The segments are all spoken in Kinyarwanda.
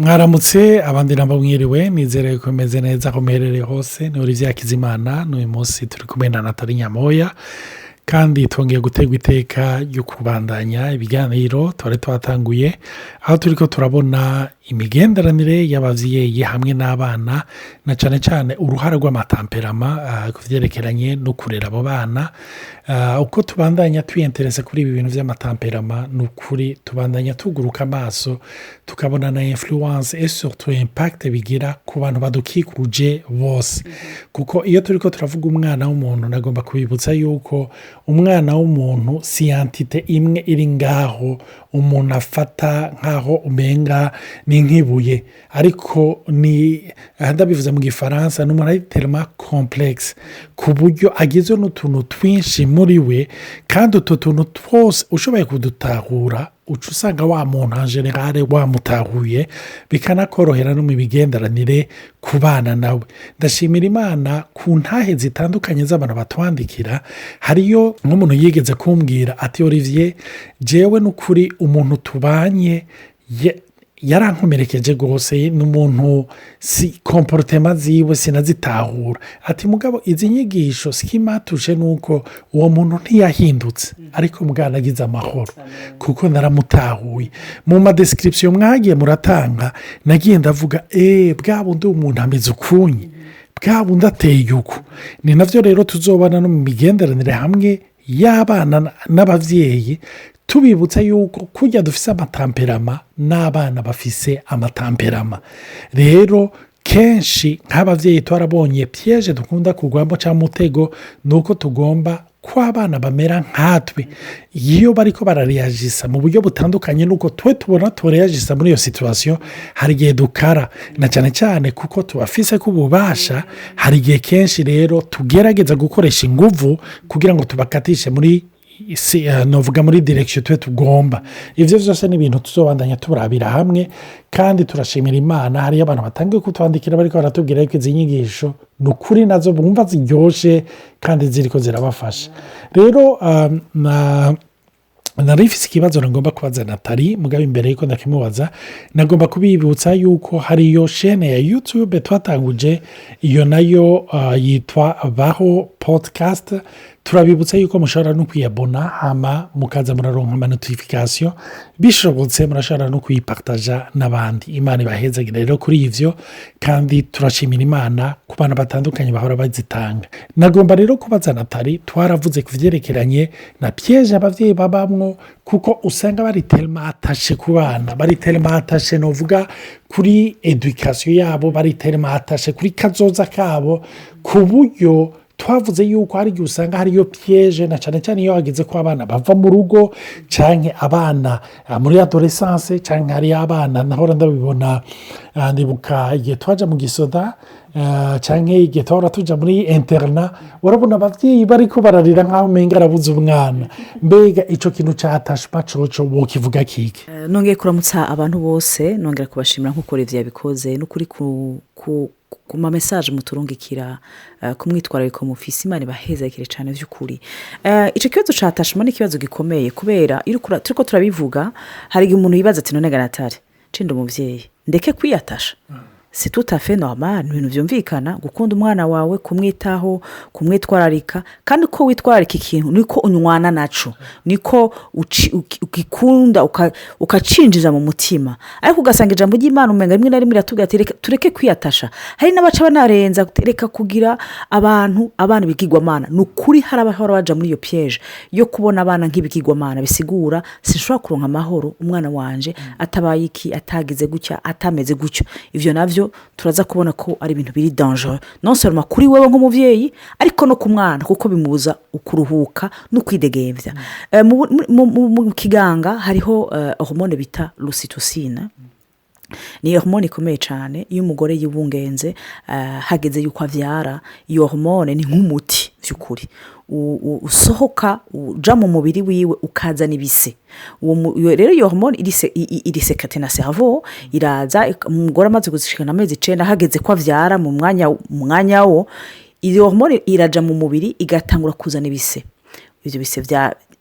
mwaramutse abandi nabo mwiriwe nizere ko meze neza ko muherereye hose ni Olivier Hakizimana n'uyu munsi turi kumwe na Nathalie Nyamoya kandi twongeye gutegwa iteka ryo kubandanya ibiganiro twari twatanguye aho turiko turabona imigenderanire y'abavyeyi hamwe n'abana na cane cane uruhara rw'amatamperama kuvyerekeranye no kurera abo bana uko tubandanya twiyenteresa kuri ibi bintu vy'amatamperama n'ukuri tubandanya tuguruka amaso tukabona na influence et surtout impact bigira ku bantu badukikuje bose kuko iyo turiko turavuga umwana w'umuntu nagomba kubibutsa yuko umwana w'umuntu si entité imwe iri ngaho umuntu afata nkaho umenga ni nk'ibuye ariko ni ndabivuze mu gifaransa n'umuntu ari tellement complexe ku buryo agizwe n'utuntu twinshi muri we kandi utwo tuntu twose ushoboye kudutahura uca usanga wa muntu en general wamutahuye bikanakorohera no mu bigenderanire ku bana nawe ndashimira Imana ku ntahe zitandukanye z'abantu batwandikira hariyo nk'umuntu yigeze kumbwira ati Olivier jewe n'ukuri umuntu tubanye yarankomerekeje rwose n'umuntu si comportement ziwe sinazitahura ati mugabo izi nyigisho skimatuje nuko uwo muntu ntiyahindutse ariko mugana agize amahoro kuko naramutahuye mu ma description mwagiye muratanga nagiye ndavuga bwa bundi umuntu ameze ukunye bwa bundi ateye uko ni navyo rero tuzobana no mu migenderanire hamwe y'abana n'abavyeyi tubibutsa yuko kujya dufise amatamperama n'abana bafise amatamperama rero kenshi nk'abavyeyi twarabonye piège dukunda kugwamo ca mutego nuko tugomba ko abana bamera nkatwe iyo bariko barareyagisa mu buryo butandukanye nuko twe tubona tureyagisa muri iyo situation hari igihe dukara na cyane cyane kuko tubafise kububasha hari igihe kenshi rero tugerageza gukoresha inguvu kugira ngo tubakatishe muri novuga muri direction twe tugomba ivyo vyose ni ibintu tuzobandanya turabira hamwe kandi turashimira Imana hari abantu batangiye kutwandikira bariko baratubwira ko izi nyigisho nukuri nazo bumva ziryoshe kandi ziriko zirabafasha rero narifise ikibazo nagomba kubaza Nathalie mugabe imbere yuko ndakimubaza nagomba kubibutsa yuko hari iyo chaîne ya YouTube twatanguje iyo nayo yitwa Baho Podcast turabibutsa yuko mushobora no kwiyabona hama mukaza muraronka ama notification bishobotse murashobora no kuyipartager n'abandi Imana ibahezagire rero kuri ivyo kandi turashimira Imana ku bana batandukanye bahora bazitanga nagomba rero kubaza Nathalie twaravuze kuvyerekeranye na piège abavyeyi babamwo kuko usanga bari tellement attaché ku bana bari tellement attaché novuga kuri education yabo bari tellement attaché kuri kazoza kabo ku buryo twavuze yuko hari igihe usanga hariyo piège na cyane cyane iyo hageze ko abana bava mu rugo canke abana muri adolescence canke hari abana nahora ndabibona ndibuka igihe twaja mu gisoda canke igihe twahora tuja muri interna urabona abavyeyi bariko bararira nk'aho umenga arabuze umwana mbega ico kintu ca attachement coco wokivuga kiki nongeye kuramutsa abantu bose nongera kubashimira nkuko Olivier yabikoze n'ukuri ku ma message muturungikira kumwitwarariko mufisi Imana bahezekire cyane vy'ukuri ico kibazo ca attachement ni kibazo gikomeye kubera turiko turabivuga hari igihe umuntu yibaza ati none Nathalie cindo umuvyeyi ndeke kwiyatasha c'est tout à fait normal ibintu vyumvikana gukunda umwana wawe kumwitaho kumwitwararika kandi ko witwararika ikintu niko unywana naco niko ukikunda ukacinjiza mu mutima ariko ugasanga ijambo ry'Imana umenga rimwe na rimwe iratubwira ati tureke kwiyatasha hari n'abaca banarenza reka kugira abana bigirwamana nukuri hari abahora baja muri iyo piège yo kubona abana nk'ibigirwamana bisigura sinshobora kuronka amahoro umwana wanje atabaye iki atagize gutya atameze gutyo ivyo navyo turaza kubona ko ari ibintu biri dangereux non seulement kuri wewe nk'umuvyeyi ariko no ku mwana kuko bimuza ukuruhuka no kwidegemvya mu kiganga hariho hormone bita l'ocytocine ni hormone ikomeye cyane iyo umugore yibungenze hageze yuko avyara iyo hormone ni nk'umuti vy'ukuri usohoka uja mu mubiri wiwe ukazana ibise rero iyo hormone irisekate na cerveau iraza umugore amaze gushikana amezi 9 hageze ko avyara mu mwanya wo iyo hormone iraja mu mubiri igatangura kuzana ibise ivyo bise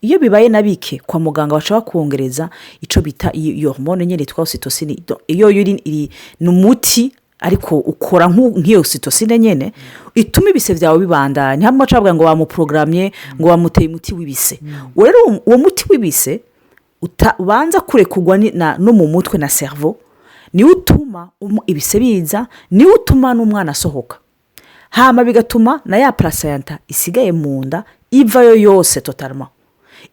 iyo bibaye na bike kwa muganga baca bakongereza icyo bita iyo hormone nyine yitwa ocytocine. iyo ni umuti ariko ukora nk'iyo ocytocine nyine ituma ibise byawe bibandanya. hamwe bacavuga ngo bamuprogrammye ngo bamuteye umuti w'ibise. rero uwo muti w'ibise ubanza kurekugwa no mu mutwe na cerveau, niwe utuma ibise biza, niwe utuma n'umwana asohoka, hama bigatuma na ya placenta isigaye mu nda ivayo yose totalement.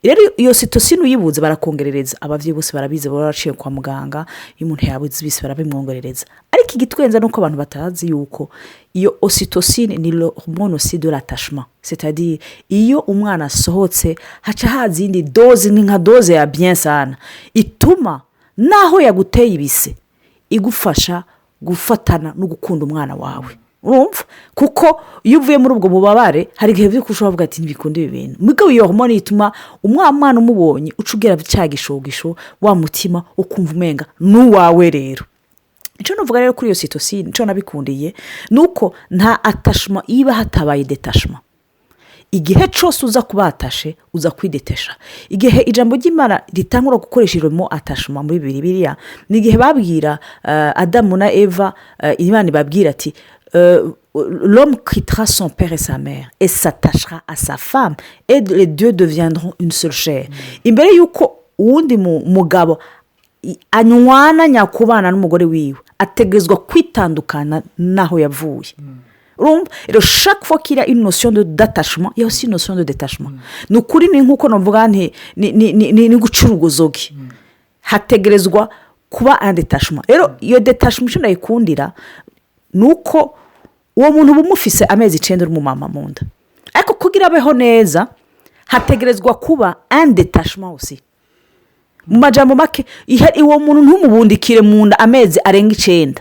rero iyo ocytocine uyibuze barakongerereza. abavyeyi bose barabizi, baraciye kwa muganga, iyo umuntu yabuze ibise barabimwongerereza. ariko igitwenza nuko abantu batazi yuko iyo ocytocine ni hormone aussi de l'attachement, c'est-à-dire iyo umwana asohotse haca haza indi doze, ni nka doze ya bien sana, ituma naho yaguteye ibise igufasha gufatana no gukunda umwana wawe. urumva kuko iyo uvuye muri ubwo bubabare hari igihe byo kushobora kuvuga ati ntibikunda ibi bintu. mugabo iyo hormone ituma umwana umubonye ucugera cyagishogisho wa mutima ukumva umenga n'uwawe. rero icyo navuga rero kuri iyo ocytocine icyo nabikundiye nuko nta attachement iba hatabaye detachement. igihe cyose uza kubatashe uza kwidetesha. igihe ijambo ry'Imana ritangura gukoresha irimo attachement muri Bibiliya ni igihe babwira Adamu na Eva, Imana ibabwira ati l'homme quittera son père et sa mère et s'attachera à sa femme et les deux deviendront une seule chair. imbere yuko uwundi mugabo anywana nyakubana n'umugore wiwe ategerezwa kwitandukana naho yavuye. rero chaque fois qu'il y a une notion d'attachement, il y a aussi une notion de détachement. ni ukuri ni nk'uko navuga ni gucura urugozogi, hategerezwa kuba un détachement. rero iyo détachement icyo nayikundira ni uko uwo muntu uba umufise amezi 9 uri mu mama mu nda, ariko kugira abeho neza hategerezwa kuba un détachement aussi. mu majambo make uwo muntu ntumubundikire mu nda amezi arenga 9.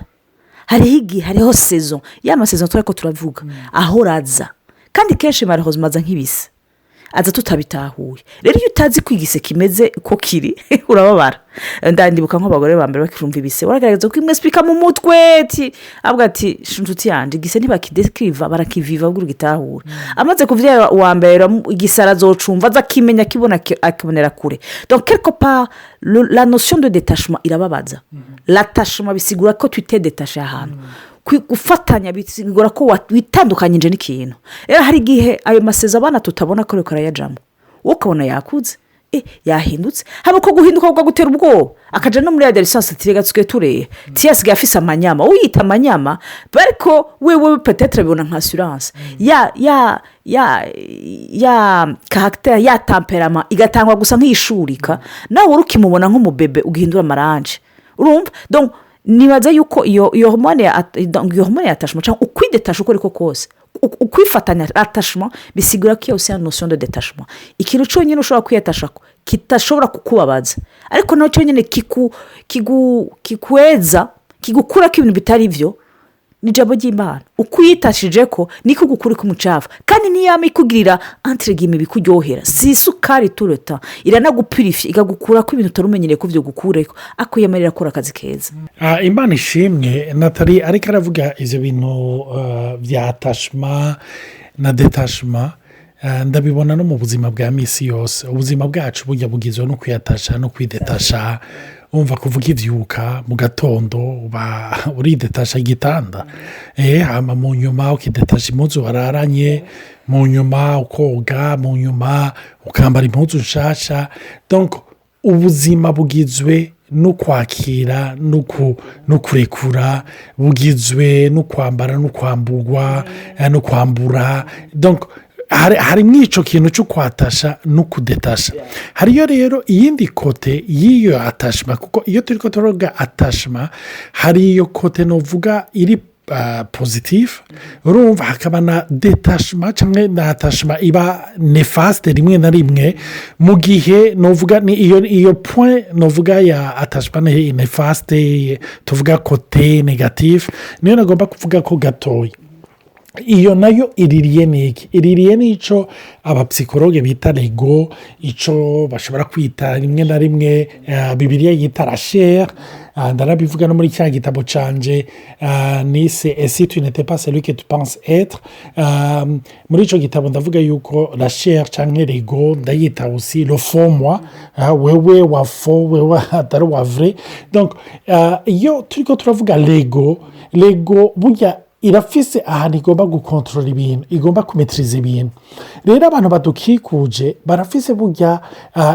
hariho igihe, hariho saison, ya masaison turako turavuga aho raza, kandi kenshi marihoze maza nk'ibise aza tutabitahuye. rero iyo utazi kwigise kimeze ko kiri urababara. ndandibuka nk'abagore ba mbere bakirumva ibise baragaragaza ko imwe speaker mu mutwe ati avuga ati nshuti yanje igise ntibakidescrive barakiviva bw'uru gitahura. amaze kuvya wa mbere igisara zocumva zakimenya kibona akibonera kure. donc quelque part la notion de détachement irababaza. l'attachement bisigura ko tu t'es détaché ahantu, gufatanya bisigura ko witandukanyije n'ikintu. rero hari igihe ayo masezerano abana tutabona ko reko arayajamo, ukabona yakuze yahindutse, haba ko guhinduka kwa gutera ubwoba akaja no muri adolescence tiregatswe tureye tiyasigaye afise amanyama, uyita amanyama bariko wewe peut-être bibona nka assurance ya caractère ya temperament igatangwa gusa nk'ishurika, nawe urukimubona nk'umubebe ugihindura maranje. urumva donc nibaza yuko iyo hormone ya attachement cyangwa ukwidetasha uko ariko kose ukwifatanya attachement bisigura ko yose ya notion de détachement. ikintu cyonyine ushobora kwiyatasha kitashobora kukubabaza, ariko no cyonyine kikweza kigukura ko ibintu bitari byo ni ijambo ry'Imana. ukwitashije ko niko gukura k'umucafu, kandi niyama ikugirira entre guillemets bikuryohera, si isukari tureta iranagupurifya igagukura ko ibintu utarumenyereye ko byo gukureko ako yamarira akora akazi keza. Imana ishimwe. Nathalie ariko aravuga ivyo bintu bya attachement na détachement, ndabibona no mu buzima bwa misi yose. ubuzima bwacu burya bugizwe no kwiyatasha no kwidetasha. umva kuvuga ivyuka mu gatondo uba uridetasha igitanda, hama mu nyuma ukidetasha impuzu wararanye, mu nyuma ukoga, mu nyuma ukambara impuzu nshasha. donc ubuzima bugizwe no kwakira no kurekura, bugizwe no kwambara no kwamburwa no kwambura. donc hari mw'ico kintu cyo kwatasha no kudetasha. hariyo rero iyindi kote y'iyo attachment, kuko iyo turiko turoga attachment hari iyo kote novuga iri positive. urumva hakaba na détachement cyangwa na attachement iba néfaste rimwe na rimwe, mu gihe novuga ni iyo point novuga ya attachement néfaste tuvuga kote négative niyo nagomba kuvuga ko gatoya. iyo nayo iririye n'iki iririye n'icyo abapsikologe bita lego icyo bashobora kwita rimwe na rimwe bibiliya yita rachère ndanabivuga no muri cya gitabo canje nise esi tu n'étais pas celui que tu penses être muri icyo gitabo ndavuga yuko rachère cyangwa lego ndayita aussi le faux moi wewe wa faux wewe atari wa vrai donc iyo turiko turavuga lego burya irafise ahantu igomba gukontorora ibintu igomba kumetiriza ibintu rero abantu badukikuje barafise burya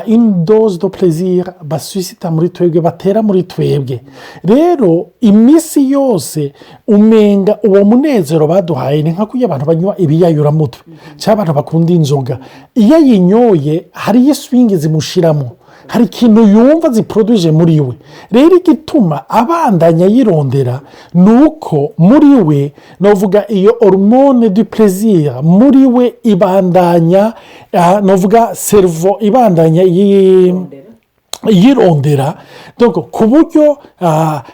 une dose de plaisir basusita muri twebwe batera muri twebwe rero iminsi yose umenga uwo munezero baduhaye ni nka kuya abantu banywa ibiyayuramutwe cyangwa abantu bakunda inzoga iyo ayinyoye hariyo swingi zimushiramo hari ikintu yumva ziproduce muri we rero igituma abandanya yirondera ni uko muri we navuga iyo hormone du plaisir muri we ibandanya navuga cerveau ibandanya yirondera ku buryo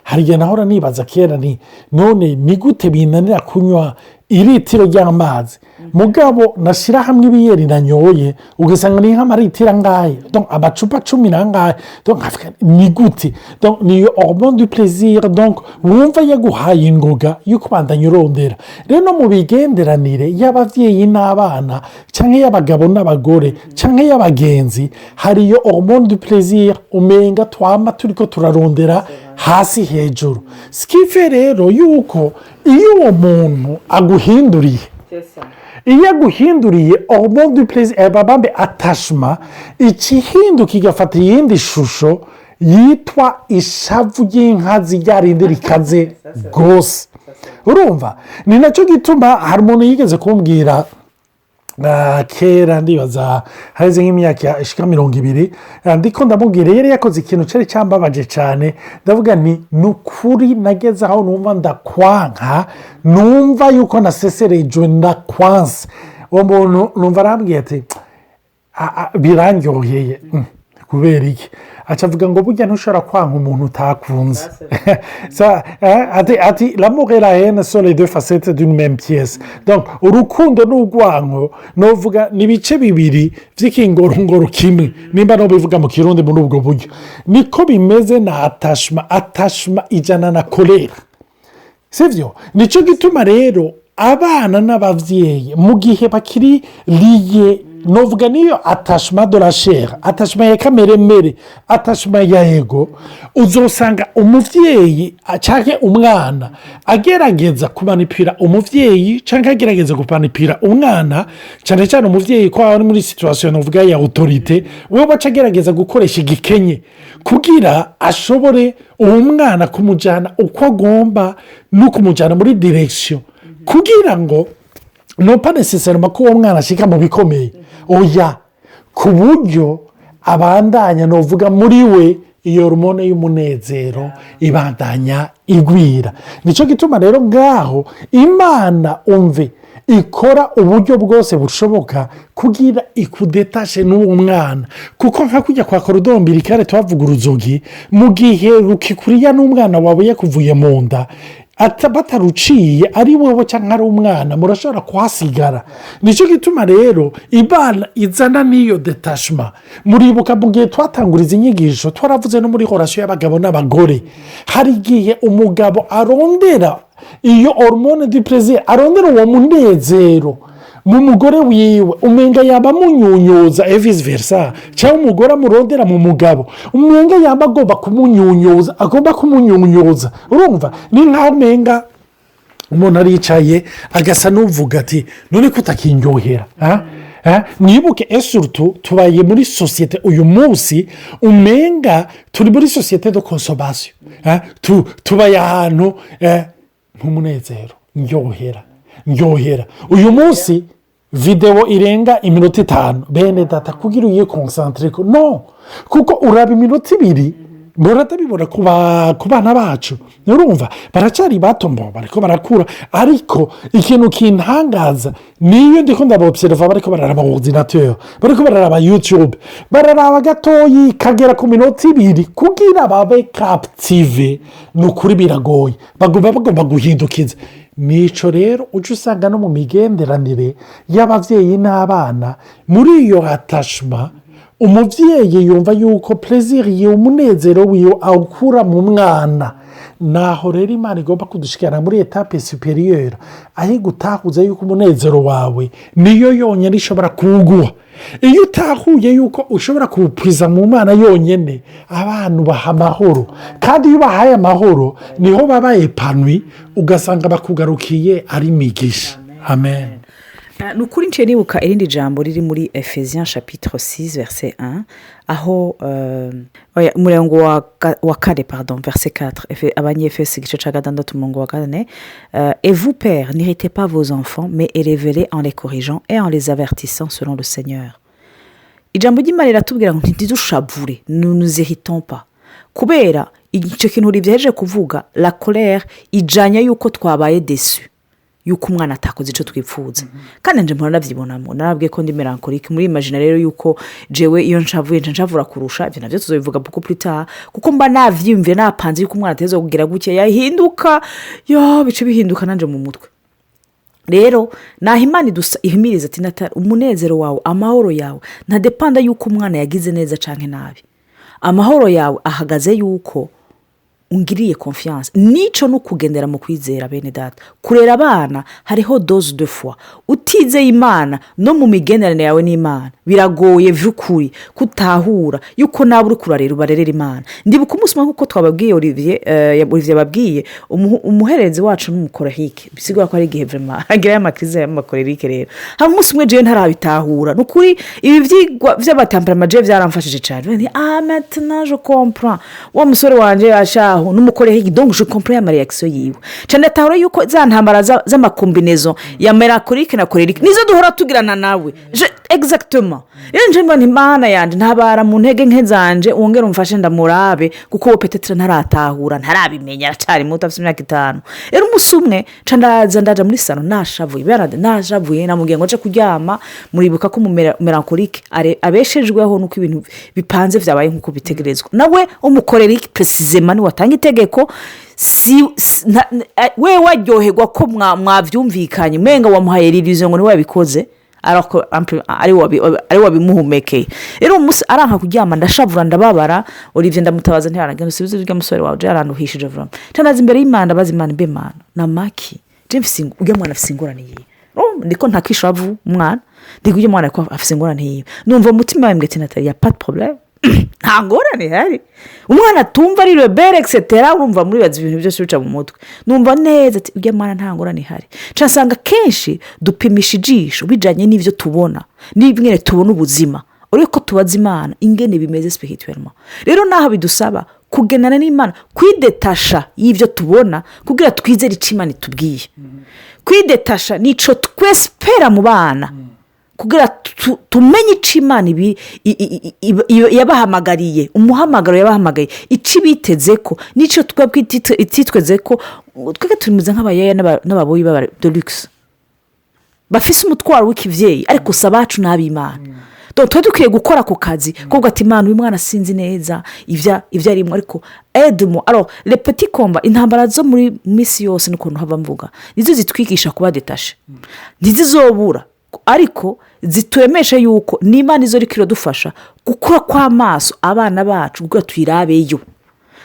hari igihe nahora nibaza kera ni none ni gute binanira kunywa iritiro ry'amazi mugabo nashyira hamwe ibiyeri nanyoye ugasanga ni nk'amaritiro angahe amacupa 10 n'angahe ni gute niyo hormone du plaisir wumva yaguhaye ingoga yo kubandanya urondera rero no mu bigenderanire y'ababyeyi n'abana cyangwa y'abagabo n'abagore cyangwa y'abagenzi hari iyo hormone du plaisir umenga twama turiko turarondera hasi hejuru sikife rero yuko iyo uwo muntu aguhinduriye iyo aguhinduriye hormone du plaisir babambe attachement ikihinduka igafata iyindi shusho yitwa ishavu ry'inkazi ryarindi rikaze rwose urumva ni nacyo gituma hari umuntu yigeze kumbwira kera ndibaza haheze nk'imyaka ishika 20 ndiko ndamubwira yari yakoze ikintu cyari cyambabaje cyane ndavuga ni ukuri nageze aho numva ndakwanka numva yuko naseserejwe ndakwanse uwo muntu numva arambwiye ati birangyoheye kubera iki acavuga ngo burya ntushobora kwanka umuntu utakunze ati l'amour et la haine sont les deux facettes d'une même pièce donc urukundo n'urwanko novuga ni ibice bibiri by'ikingorongoro kimwe nimba no bivuga mu kirundi muri ubwo buryo niko bimeze na attachment ijana na colère sivyo nico gituma rero abana n'abavyeyi mu gihe bakiri liye novuga niyo attachement de la chair attachement ya kameremere attachement ya ego uzosanga umuvyeyi cyangwa umwana agerageza kumanipira umuvyeyi cyangwa agerageza kumanipira umwana cyane cyane umuvyeyi ko ari muri situation novuga ya autorité we bacagerageza gukoresha igikenye kugira ashobore uwo mwana kumujana uko agomba no kumujana muri direction kugira ngo no pas nécessairement ko uwo mwana ashika mu bikomeye oya ku buryo abandanya novuga muri we iyo hormone y'umunezero ibandanya igwira nico gituma rero ngaho Imana umve ikora uburyo bwose bushoboka kugira ikudetashe n'uwo mwana kuko nka kujya kwa korodombiri kare twavuga uruzogi mu gihe rukikuriya n'umwana wawe yakuvuye mu nda bataruciye ari wowe cyangwa ari umwana murashobora kuhasigara nicyo gituma rero Imana izana n'iyo detachement muribuka mu gihe twatanguriza inyigisho twaravuze no muri horasiyo y'abagabo n'abagore hari igihe umugabo arondera iyo hormone du plaisir arondera uwo munezero mu mugore wiwe umenga yaba munyunyoza vice versa cyangwa umugore amurondera mu mugabo umenga yaba agomba kumunyunyoza urumva ni nk'amenga umuntu aricaye agasa n'uvuga ati none ko utakinyohera mwibuke esurutu tubaye muri sosiyete uyu munsi umenga turi muri sosiyete de consommation tubaye ahantu nk'umunezero ndyohera uyu munsi videwo irenga iminota 5 bene data kugira uyiye konsantere no kuko uraba iminota 2 bibona ku bana bacu urumva baracyari bato bariko barakura ariko ikintu kintangaza niyo ndiko ndabobserva bariko bararaba ordinateur bariko bararaba YouTube bararaba gatoyi kagera ku minota 2 kugira babe captive nukuri biragoye bagomba guhindukiza nico rero uca usanga no mu migenderanire y'abavyeyi n'abana muri iyo attachment umubyeyi yumva yuko pleziri umunezero wiwe awukura mu mwana naho rero imana igomba kudushikana muri etape superieur aho igutahuza yuko umunezero wawe niyo yonyine ishobora kuwuguha iyo utahuye yuko ushobora kuwupwiza mu mwana yonyine abantu baha amahoro kandi iyo ubahaye amahoro niho baba epanwi ugasanga bakugarukiye ari migisha amen. ni ukuri nciye nibuka irindi jambo riri muri Ephesiens chapitre 6 verset 1 aho umurongo wa 4 pardon verset 4 abanyefesi igice cya 6 umurongo wa 4 et vous pères n'irritez pas vos enfants mais élevez-les en les corrigeant et en les avertissant selon le Seigneur. Ijambo ry'Imana riratubwira ngo ntidushavure nous nous irritons pas kubera icyo kintu rivyeje kuvuga la colère ijanya yuko twabaye déçu yuko umwana atakoze icyo twipfuza kandi nje mpora navyibonamo narabwiye ko ndi melancholique muri imagine rero yuko jewe iyo nshavura kurusha ivyo navyo tuzobivuga beaucoup plus tard kuko mba navyimvye napanze yuko umwana ateza kugira guke yahinduka bice bihinduka nanje mu mutwe rero naho Imana ihimiriza ati natari umunezero wawe amahoro yawe ntadepanda yuko umwana yagize neza canke nabi amahoro yawe ahagaze yuko ungiriye confiance nico no kugendera mu kwizera bene data kurera abana hariho dose de foi utizeye Imana no mu migenderanire yawe n'Imana biragoye vy'ukuri kutahura yuko nawe uri kurarera ubarerera Imana ndibuka umusuma nkuko twababwiye Olivier yababwiye umuherezi wacu n'umukorahike bisigura ko ari igihe vraiment agira y'amakrize y'amakorerike rero hari umunsi umwe je ntarabitahura nukuri ibi vyigwa vy'abatemperament je vyaramfashije cyane maintenant je comprends wa musore wanje yasha n'umukorehike donc je comprends ma réaction yiwe cyane tahura yuko za ntambara z'amakombinezo ya melancholique na colérique nizo duhora tugirana nawe exactement nje mbona Imana yanje ntabara mu ntege nke zanje wongera umfashe ndamurabe kuko peut-être ntaratahura ntarabimenya aracari muto afite imyaka 5 rero umusumwe ndaja muri salon nashavuye namubwiye ngo nje kuryama muribuka ko mu melancholique abeshejweho nuko ibintu bipanze vyabaye nkuko bitegerezwa nawe umukorerike précisément ni watanga itegeko we waryoherwa ko mwavyumvikanye mwenga wamuhaye illusion ngo ni wabikoze ariko ari wabimuhumekeye rero umunsi aranka kuryama ndashavura ndababara Olivier ndamutabaza ntiharagenda usubize urya musore wawe yaranduhishije vraiment tanaza imbere y'Imana bazi Imana mbe Imana na maki James urya mwana afise ingorane yiwe ndiko ntakishavu umwana ndiko urya mwana ko afise ingorane yiwe numva umutima wawe mbete natari ya pas de problème nta ngorane hari umwana tumva ari rebelle etc urumva muri bazi ibintu byose bica mu mutwe numva neza ati urya mwana nta ngorane hari cyasanga kenshi dupimisha ijisho bijanye n'ivyo tubona n'ibimwe tubona ubuzima uriko tubaza Imana ingene bimeze spirituellement rero naho bidusaba kugenana n'Imana kwidetasha y'ivyo tubona kugira twizere icimana itubwiye kwidetasha nico twespera mu bana kugira tumenye icimana yabahamagariye umuhamagaro yabahamagaye ici bitezeko nico twebwe ititwezeko twege turimuze nk'abayaya n'ababoyi de luxe bafise umutwaro w'ikivyeyi ariko sabacu n'ab'Imana twe dukwiye gukora ku kazi kuko ati Imana uyu mwana sinzi neza ivya arimo ariko aide-moi alors les petits combats intambara zo muri misi yose n'ukuntu hava mvuga nizo zitwigisha kuba détaché ntizizobura ariko zitwemesha yuko n'Imana izo rikiro dufasha gukora kw'amaso abana bacu kuko twirabeyo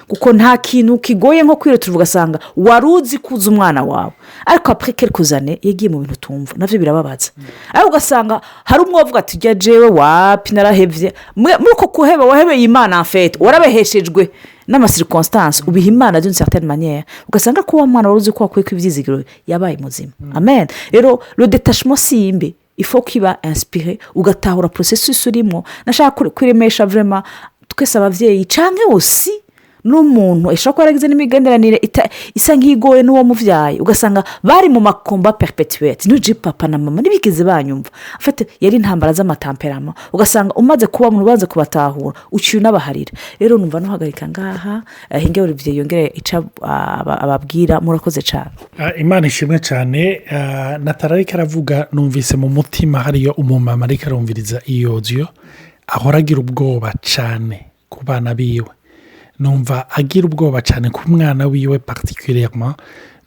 kuko nta kintu kigoye nko kwiro tuvuga sanga waruzi kuza umwana wawe ariko après quelques années yagiye mu bintu tumva navyo birababaza ariko ugasanga hari umwe wavuga ati jya jewe wapi narahevye muri uko kuheba wahebeye Imana en fait warabeheshejwe n'ama circonstances ubiha Imana d'une certaine manière ugasanga ko wa mwana waruzi ko akwiye kw'ivyizigiro yabaye muzima amen rero le détachement simbe il faut kiba inspiré ugatahura processus urimo nashaka kwiremesha vraiment twese abavyeyi canke aussi n'umuntu ishobora kuba yaragize n'imigenderanire isa nk'igoye n'uwo mubyaye ugasanga bari mu makomba perpetuwete n'uje papa na mama ntibigeze banyumva afite yari intambara z'amatamperama ugasanga umaze kuba mu rubanza kubatahura uciye unabaharira rero numva nuhagarika ngaha hinge Olivier yongere ica ababwira murakoze cyane. Imana ishimwe cyane. Natara ariko aravuga numvise mu mutima hariyo umumama ariko arumviriza iyo audio ahora agira ubwoba cyane ku bana biwe, numva agira ubwoba cyane ku mwana wiwe particulièrement,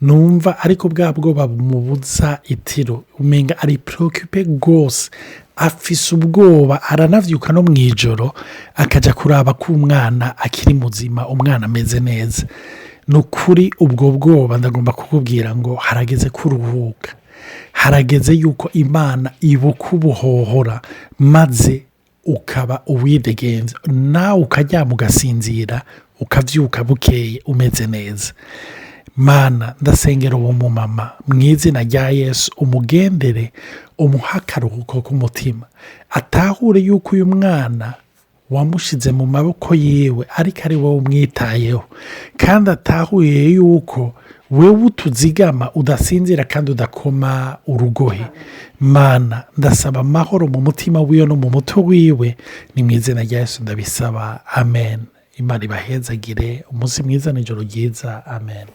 numva ariko bwa bwoba bumubuza itiro umenga ari preoccupé rwose, afise ubwoba aranavyuka no mwijoro akaja kuraba ko umwana akiri muzima, umwana ameze neza. Nukuri ubwo bwoba ndagomba kukubwira ngo harageze kuruhuka, harageze yuko Imana ibuka ubuhohora maze ukaba uwidegenza nawe ukaryama ugasinzira ukavyuka bukeye umeze neza. Mana ndasengera uwo mumama mu izina rya Yesu, umugendere umuha akaruhuko k'umutima, atahure yuko uyu mwana wamushize mu maboko yiwe ariko ari wowe umwitayeho, kandi atahuye yuko wewe utuzigama udasinzira kandi udakoma urugohe. Mana ndasaba amahoro mu mutima wiwe no mu mutwe wiwe, ni mu izina rya Yesu ndabisaba, amen. Imana ibahezagire, umunsi mwiza n'ijoro ryiza, amen.